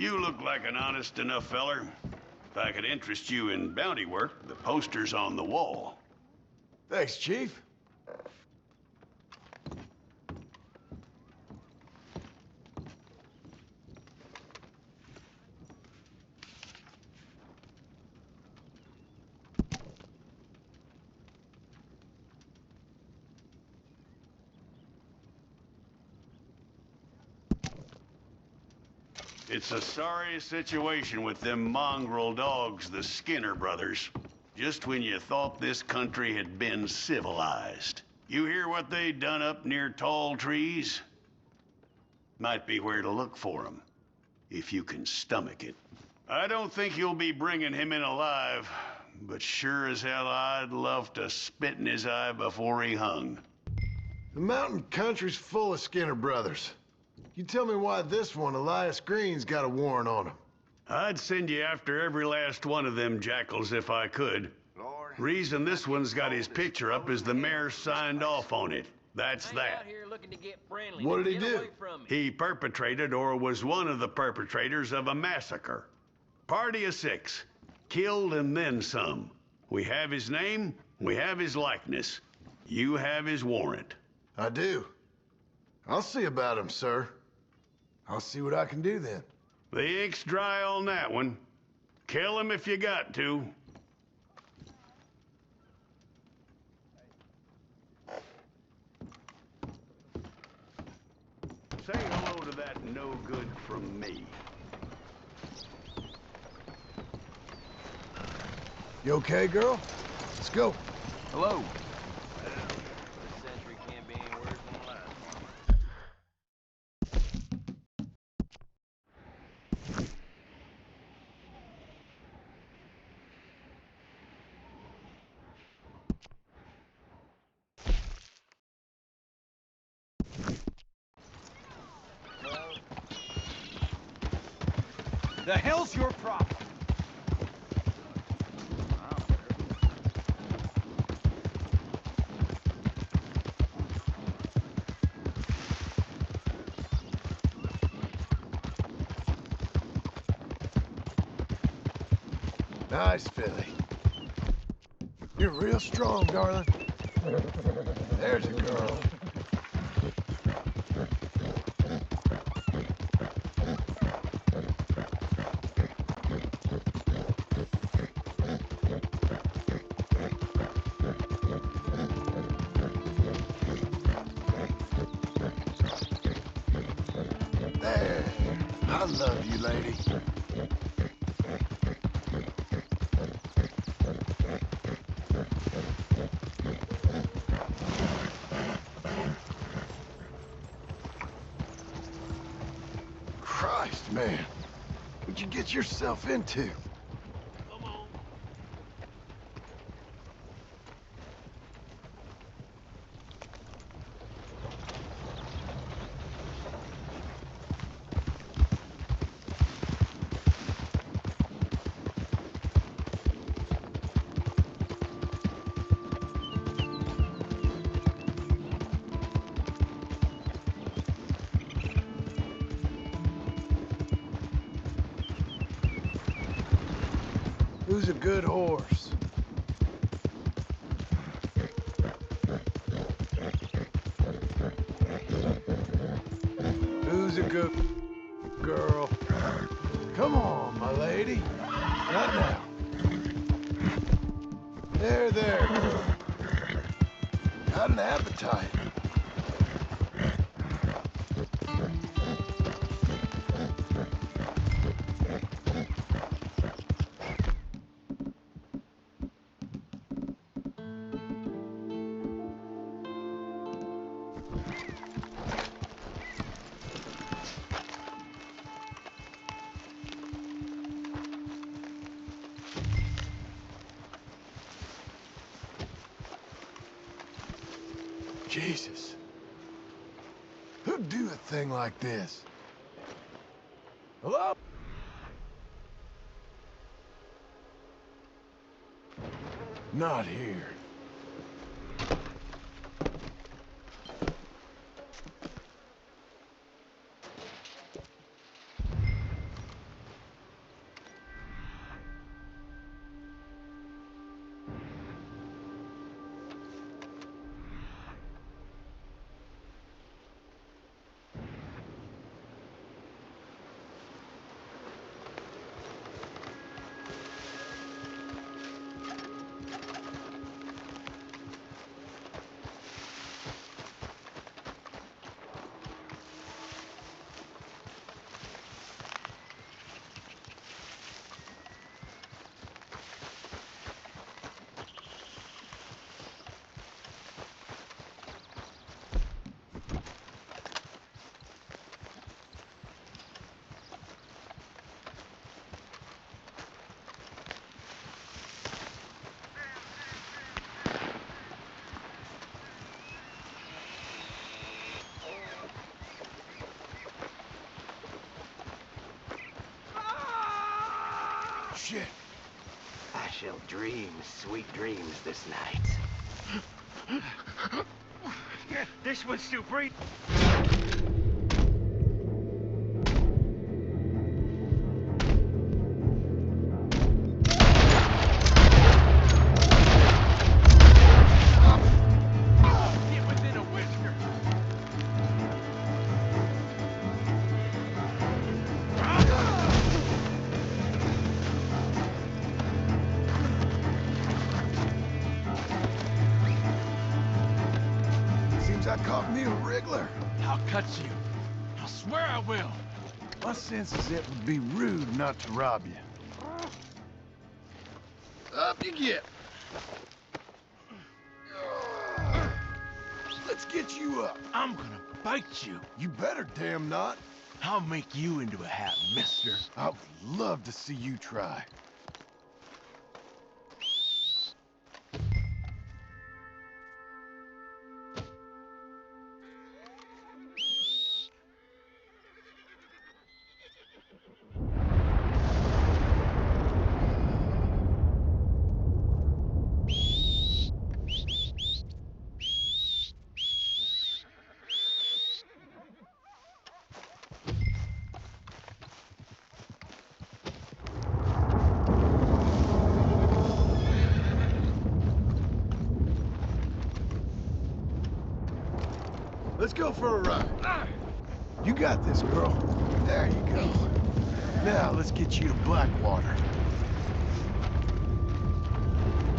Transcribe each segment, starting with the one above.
You look like an honest enough feller. If I could interest you in bounty work, the poster's on the wall. Thanks, Chief. It's a sorry situation with them mongrel dogs, the Skinner brothers. Just when you thought this country had been civilized. You hear what they done up near tall trees? Might be where to look for 'em, if you can stomach it. I don't think you'll be bringing him in alive, but sure as hell I'd love to spit in his eye before he hung. The mountain country's full of Skinner brothers. You tell me why this one, Elias Green's got a warrant on him. I'd send you after every last one of them jackals if I could. Reason this one's got his picture up is the mayor signed off on it. That's that. What did he do? He perpetrated or was one of the perpetrators of a massacre. Party of 6. Killed and then some. We have his name, we have his likeness. You have his warrant. I do. I'll see about him, sir. I'll see what I can do then. The ink's dry on that one. Kill him if you got to. Say hello to that no good from me. You okay, girl? Let's go. Hello. The hell's your problem? Nice, Philly. You're real strong, darling. There's a girl. There. I love you, lady. Christ, man. What'd you get yourself into? Who's a good horse? Who's a good girl? Come on, my lady. Not now. There, girl. Got an appetite. Jesus. Who'd do a thing like this? Hello? Not here. shit. I shall dream sweet dreams this night. This one's too brief. Get within a whisker. Seems I caught me a wriggler. I'll cut you. I swear I will. My sense is it would be rude not to rob you. Up you get. Let's get you up. I'm gonna bite you. You better damn not. I'll make you into a hat, mister. I would love to see you try. Let's go for a ride. You got this, girl. There you go. Now, let's get you to Blackwater.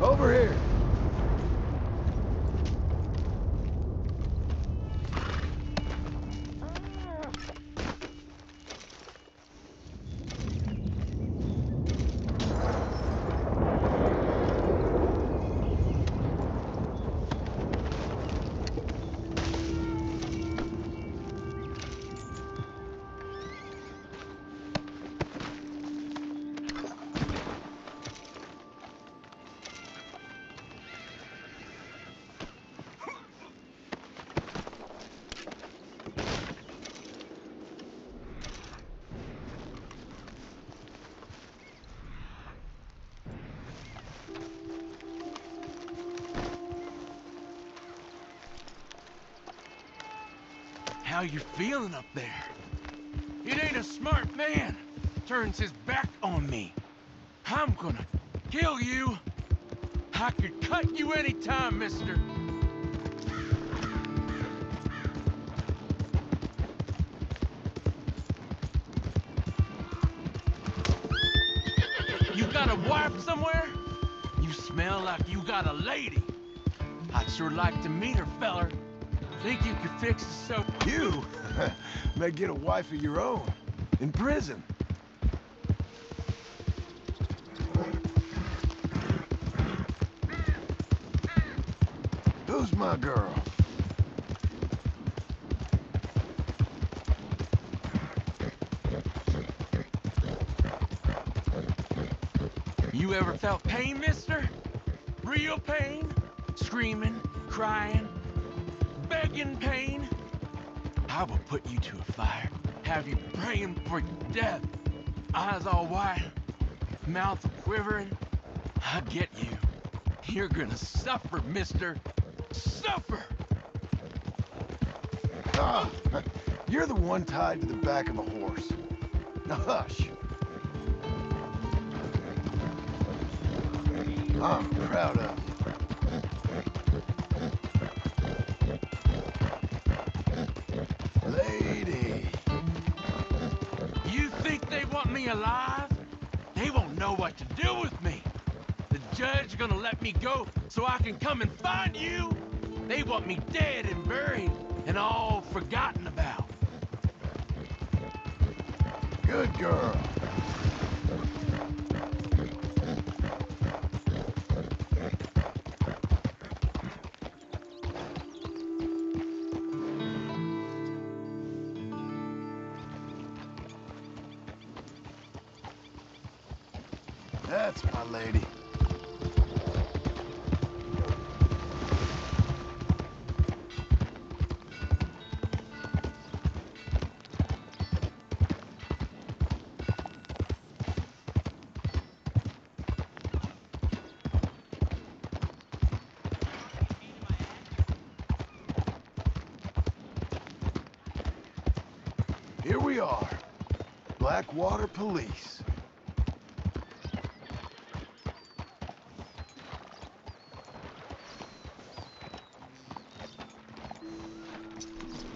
Over here. How you feeling up there? It ain't a smart man. Turns his back on me. I'm gonna kill you. I could cut you anytime, mister. You got a wife somewhere? You smell like you got a lady. I'd sure like to meet her, feller. Think you could fix us so... You may get a wife of your own in prison. Who's my girl? You ever felt pain, mister? Real pain? Screaming, crying, begging pain? I will put you to a fire, have you praying for death. Eyes all white, mouth quivering. I get you. You're gonna suffer, mister. Suffer! Ah, you're the one tied to the back of a horse. Now hush. I'm proud of you. Lady. You think they want me alive? They won't know what to do with me. The judge gonna let me go so I can come and find you? They want me dead and buried and all forgotten about. Good girl. That's my lady. Here we are. Blackwater Police.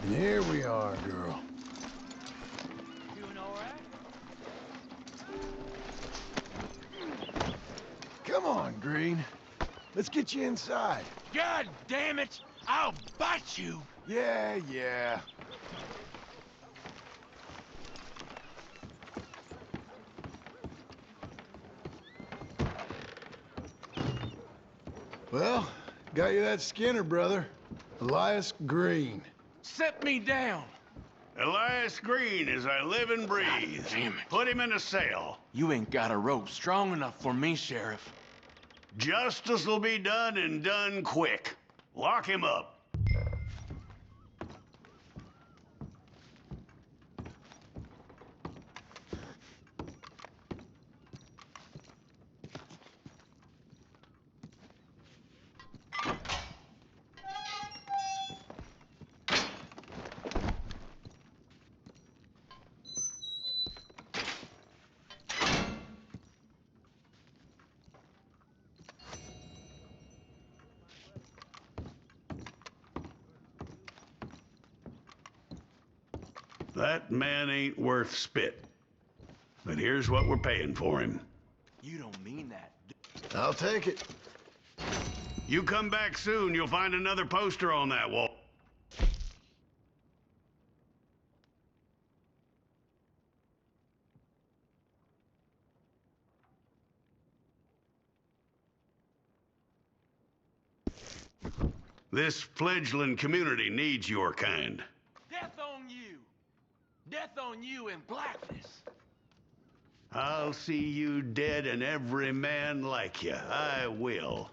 And here we are, girl. Doing all right? Come on, Green. Let's get you inside. God damn it! I'll bite you! Yeah. Well, got you that Skinner brother, Elias Green. Set me down! Elias Green as I live and breathe. God damn it. Put him in a cell. You ain't got a rope strong enough for me, Sheriff. Justice will be done and done quick. Lock him up. That man ain't worth spit. But here's what we're paying for him. You don't mean that. I'll take it. You come back soon, you'll find another poster on that wall. This fledgling community needs your kind. Death on you! Death on you in blackness! I'll see you dead and every man like you. I will.